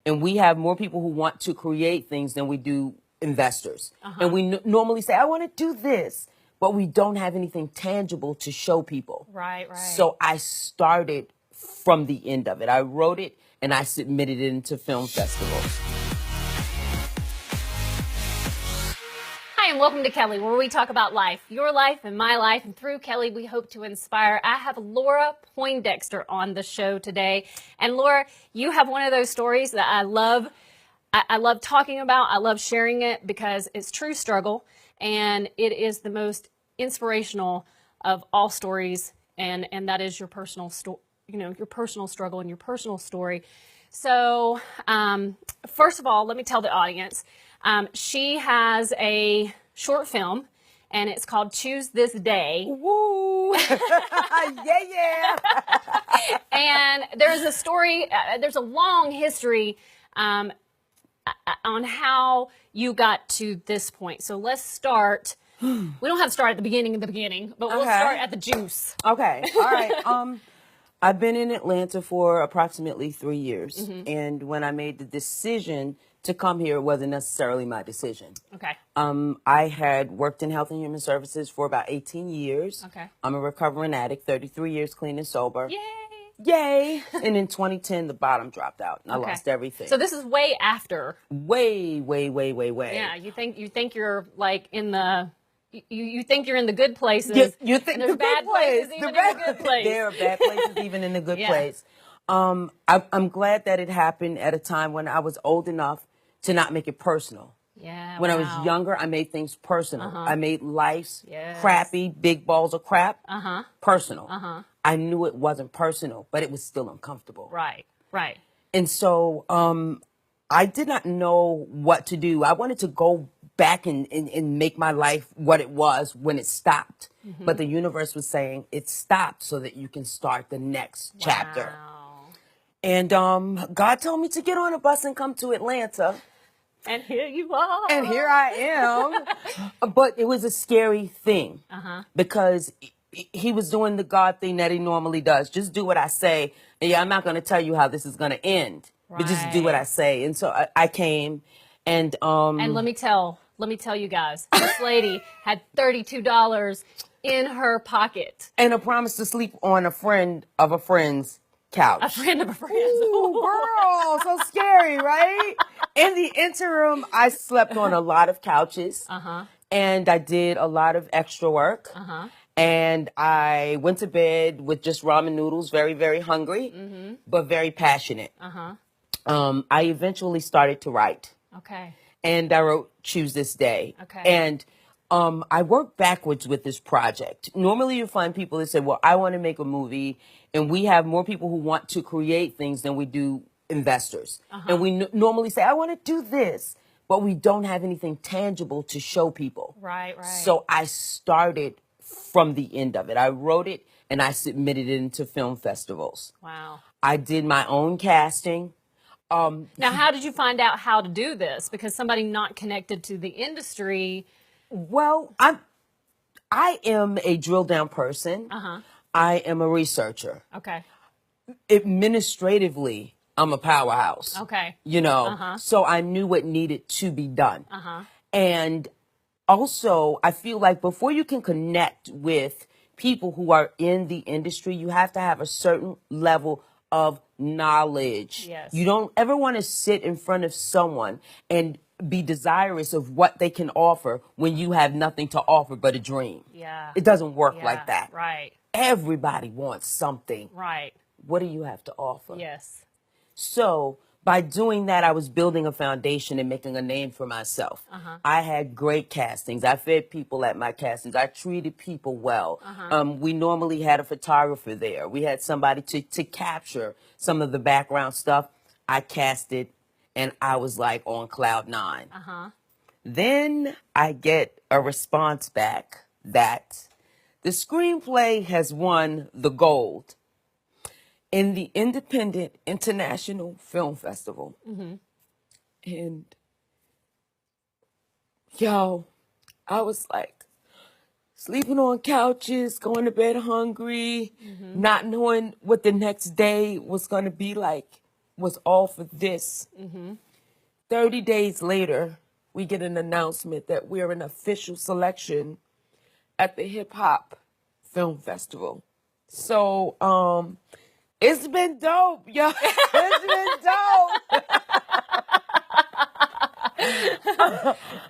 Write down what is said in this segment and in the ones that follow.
and we have more people who want to create things than we do investors. And we normally say, I want to do this, but we don't have anything tangible to show people. Right, right. So I started from the end of it. I wrote it and I submitted it into film festivals. Hi, and welcome to Kelly, where we talk about life, your life and my life. And through Kelly, we hope to inspire. I have Laura Poindexter on the show today. And Laura, you have one of those stories that I love. I love talking about. I love sharing it because it's true struggle. And it is the most inspirational of all stories. And that is your personal your personal struggle and your personal story. So first of all, let me tell the audience, she has a short film, and it's called Choose This Day. Woo! yeah. And there's a story, there's a long history on how you got to this point. So let's start. We don't have to start at the beginning, but we'll start at the juice. Okay. All right. I've been in Atlanta for approximately 3 years. And when I made the decision to come here, it wasn't necessarily my decision. Okay. I had worked in health and human services for about 18 years. Okay. I'm a recovering addict, 33 years clean and sober. Yay. Yay. And in 2010, the bottom dropped out and I lost everything. So this is way after. Way. Yeah. You think you're like in the... You think you're in the good places. You think there's the bad good place, places even in the good place. There are bad places even in the good place. I'm glad that it happened at a time when I was old enough to not make it personal. Yeah. When I was younger, I made things personal. I made life's Yes. crappy, big balls of crap personal. I knew it wasn't personal, but it was still uncomfortable. Right. And so I did not know what to do. I wanted to go back and make my life what it was when it stopped. But the universe was saying it stopped so that you can start the next chapter. And God told me to get on a bus and come to Atlanta. And here you are. And here I am. But it was a scary thing because he was doing the God thing that he normally does. Just do what I say. And yeah, I'm not going to tell you how this is going to end, but just do what I say. And so I came and let me tell you guys, this lady had $32 in her pocket. And a promise to sleep on a friend of a friend's couch. A friend of a friend. Ooh, girl, so scary, right? In the interim, I slept on a lot of couches. And I did a lot of extra work. And I went to bed with just ramen noodles, very, very hungry, but very passionate. I eventually started to write. Okay. And I wrote Choose This Day. Okay. And I worked backwards with this project. Normally you find people that say, well, I want to make a movie, and we have more people who want to create things than we do investors. And we normally say, I want to do this, but we don't have anything tangible to show people. Right. So I started from the end of it. I wrote it and I submitted it into film festivals. Wow. I did my own casting. Now, how did you find out how to do this? Because somebody not connected to the industry. Well, I am a drill down person. I am a researcher. Okay. Administratively, I'm a powerhouse. Okay. So I knew what needed to be done. And also, I feel like before you can connect with people who are in the industry, you have to have a certain level of knowledge. Yes. You don't ever want to sit in front of someone and be desirous of what they can offer when you have nothing to offer but a dream. Yeah. It doesn't work like that. Right. Everybody wants something. Right. What do you have to offer? Yes. So by doing that, I was building a foundation and making a name for myself. I had great castings. I fed people at my castings. I treated people well. We normally had a photographer there. We had somebody to capture some of the background stuff. I casted, and I was like on cloud 9. Then I get a response back that the screenplay has won the gold in the Independent International Film Festival. And yo, I was like sleeping on couches, going to bed hungry, not knowing what the next day was going to be like. was all for this. 30 days later, we get an announcement that we're an official selection at the Hip Hop Film Festival. So, it's been dope, yo. It's been dope.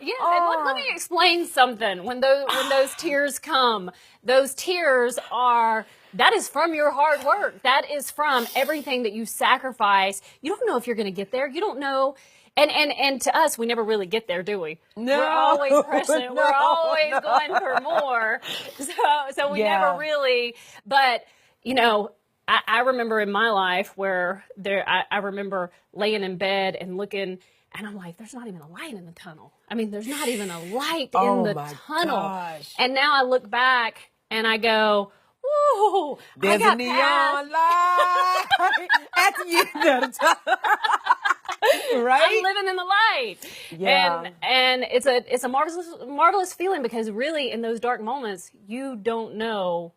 Yeah, and let me explain something. When those tears come, those tears are, that is from your hard work. That is from everything that you sacrifice. You don't know if you're going to get there. You don't know. And to us, we never really get there, do we? No. We're always pressing. No, We're always no. going for more. So we Yeah. never really, but you know, I remember in my life where I remember laying in bed and looking, and I'm like, there's not even a light in the tunnel. I mean, there's not even a light in the tunnel. Gosh. And now I look back and I go, woo, There's I got a neon past. light at the end of the tunnel. Right? I'm living in the light. Yeah. And it's a marvelous feeling, because really in those dark moments, you don't know.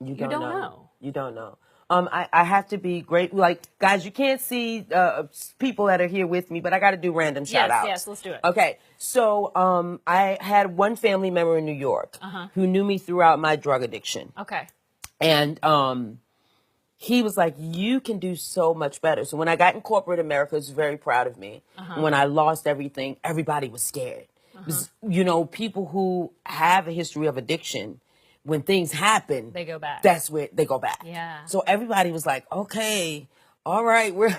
You don't know. You don't know. I have to be great. Like, guys, you can't see people that are here with me, but I got to do random shout outs. Yes, let's do it. Okay. So I had one family member in New York who knew me throughout my drug addiction. Okay. And he was like, you can do so much better. So when I got in corporate America, he was very proud of me. And when I lost everything, everybody was scared. Because, you know, people who have a history of addiction, when things happen, They go back. That's where they go back. Yeah. So everybody was like, okay, all right, we're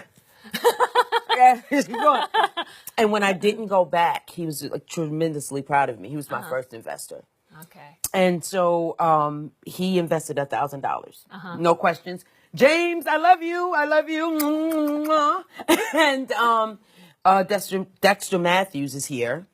yeah, keep going. And when I didn't go back, he was like, tremendously proud of me. He was my first investor. Okay. And so he invested $1,000. No questions. James, I love you. I love you. And Dexter Matthews is here.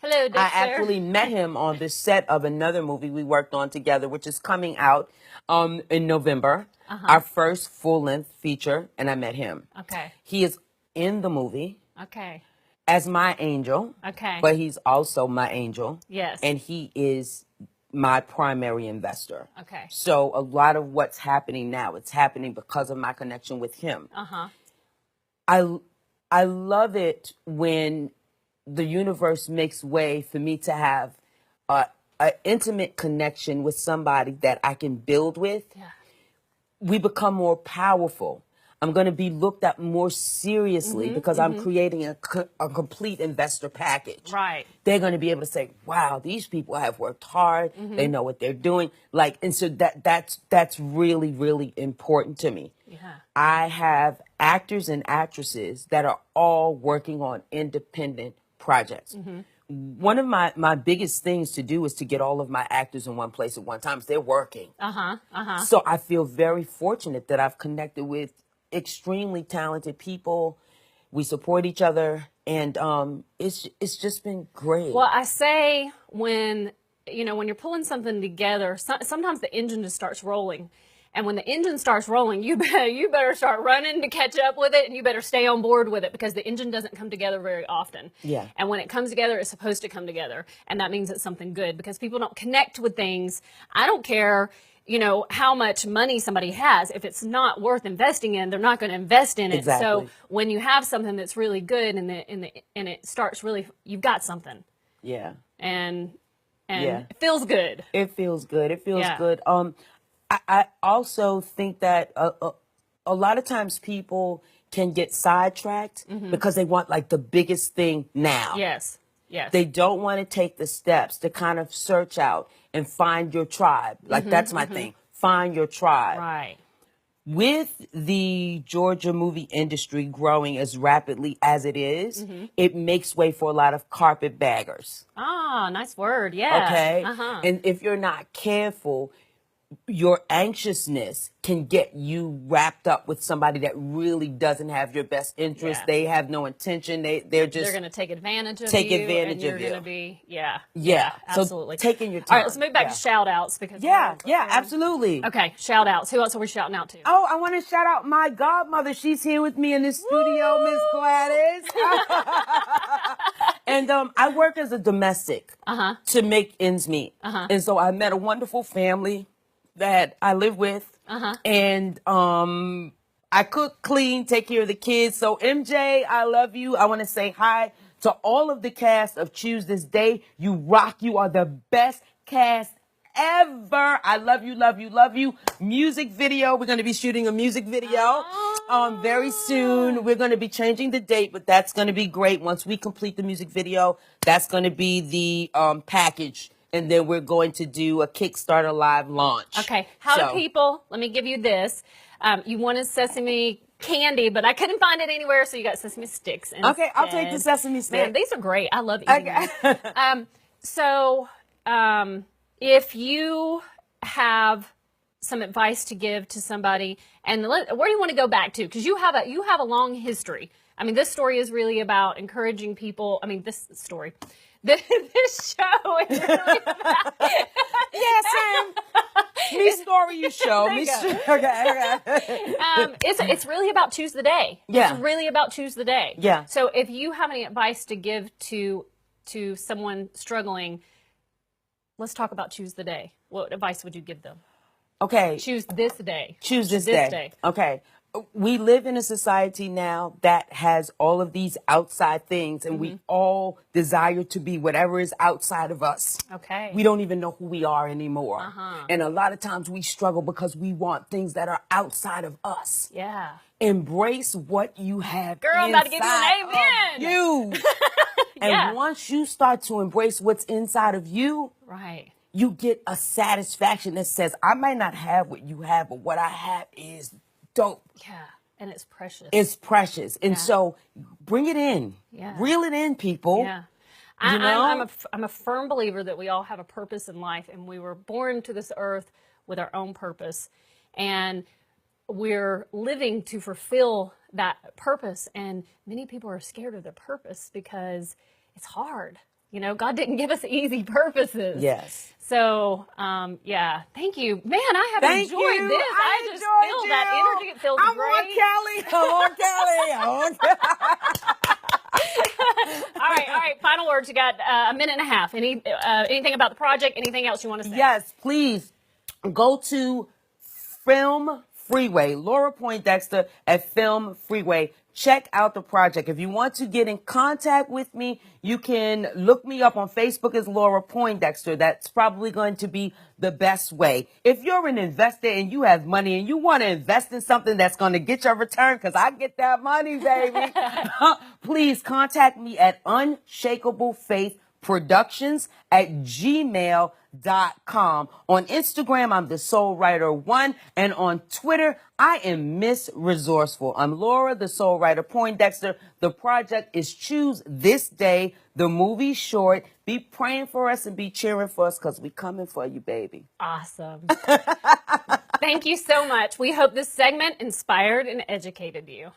Hello, Dexter. I actually met him on the set of another movie we worked on together, which is coming out in November. Our first full-length feature, and I met him. Okay. He is in the movie Okay. as my angel. Okay. But he's also my angel. Yes. And he is my primary investor. Okay. So a lot of what's happening now, it's happening because of my connection with him. I love it when the universe makes way for me to have an intimate connection with somebody that I can build with. Yeah. We become more powerful. I'm going to be looked at more seriously because I'm creating a complete investor package. Right. They're going to be able to say, wow, these people have worked hard. They know what they're doing. Like, and so that's really, really important to me. Yeah. I have actors and actresses that are all working on independent projects. One of my biggest things to do is to get all of my actors in one place at one time. So they're working. So I feel very fortunate that I've connected with extremely talented people. We support each other, and it's just been great. Well, I say when you're pulling something together, sometimes the engine just starts rolling. And when the engine starts rolling, you better start running to catch up with it, and you better stay on board with it, because the engine doesn't come together very often. Yeah. And when it comes together, it's supposed to come together, and that means it's something good, because people don't connect with things. I don't care, how much money somebody has. If it's not worth investing in, they're not going to invest in it. Exactly. So when you have something that's really good and it starts really, you've got something. Yeah. And Yeah. it feels good. It feels good. It feels Yeah. good. I also think that a lot of times people can get sidetracked because they want like the biggest thing now. Yes. Yes. They don't want to take the steps to kind of search out and find your tribe. Like that's my thing. Find your tribe. Right. With the Georgia movie industry growing as rapidly as it is, it makes way for a lot of carpetbaggers. Ah, nice word. Yeah. Okay? Uh-huh. And if you're not careful, your anxiousness can get you wrapped up with somebody that really doesn't have your best interest. Yeah. They have no intention. They're just They're going to take advantage of take you. advantage and you're of you. going to be, yeah. Yeah. So Absolutely. taking your All time. right, let's move back Yeah. to shout outs, because Yeah, absolutely. Okay, shout outs. Who else are we shouting out to? Oh, I want to shout out my godmother. She's here with me in the studio, Miss Gladys. And I work as a domestic to make ends meet. And so I met a wonderful family that I live with. And I cook, clean, take care of the kids. So MJ, I love you. I want to say hi to all of the cast of Choose This Day. You rock. You are the best cast ever. I love you, love you, love you. Music video. We're going to be shooting a music video very soon. We're going to be changing the date, but that's going to be great. Once we complete the music video, that's going to be the package. And then we're going to do a Kickstarter live launch. Okay. How do people, let me give you this. You wanted sesame candy, but I couldn't find it anywhere, so you got sesame sticks instead. Okay, I'll take the sesame stick. Man, these are great. I love eating them. If you have some advice to give to somebody, and where do you want to go back to? Because you have a long history. I mean, this story is really about encouraging people. I mean, this story. This show is really about... Yes, Sam. Me story you show. Me okay. It's really about Choose the Day. Yeah. It's really about Choose the Day. Yeah. So if you have any advice to give to someone struggling, let's talk about Choose the Day. What advice would you give them? Okay. Choose this day. Choose this day. Okay. We live in a society now that has all of these outside things, and we all desire to be whatever is outside of us. Okay. We don't even know who we are anymore. And a lot of times we struggle because we want things that are outside of us. Yeah. Embrace what you have. Girl, I'm about to give you an amen. You. And once you start to embrace what's inside of you, right, you get a satisfaction that says, I might not have what you have, but what I have is dope. Yeah, and it's precious. It's precious. And so bring it in. Yeah. Reel it in, people. Yeah. You know? I'm a firm believer that we all have a purpose in life, and we were born to this earth with our own purpose. And we're living to fulfill that purpose. And many people are scared of their purpose because it's hard. You know, God didn't give us easy purposes. Yes. So, thank you. Man, I have enjoyed this. I just feel that energy. It feels great. I'm on Kelly. All right. Final words. You got a minute and a half. Anything about the project? Anything else you want to say? Yes, please go to Film Freeway, Laura Poindexter at Film Freeway. Check out the project. If you want to get in contact with me, you can look me up on Facebook as Laura Poindexter. That's probably going to be the best way. If you're an investor and you have money and you want to invest in something that's going to get your return, because I get that money, baby, please contact me at Unshakable Faith Productions at gmail.com. On Instagram, I'm the Soul Writer 1, and on Twitter, I am Miss Resourceful. I'm Laura, the Soul Writer Poindexter. The project is Choose This Day, the movie short. Be praying for us and be cheering for us, because we coming for you, baby. Awesome. Thank you so much. We hope this segment inspired and educated you.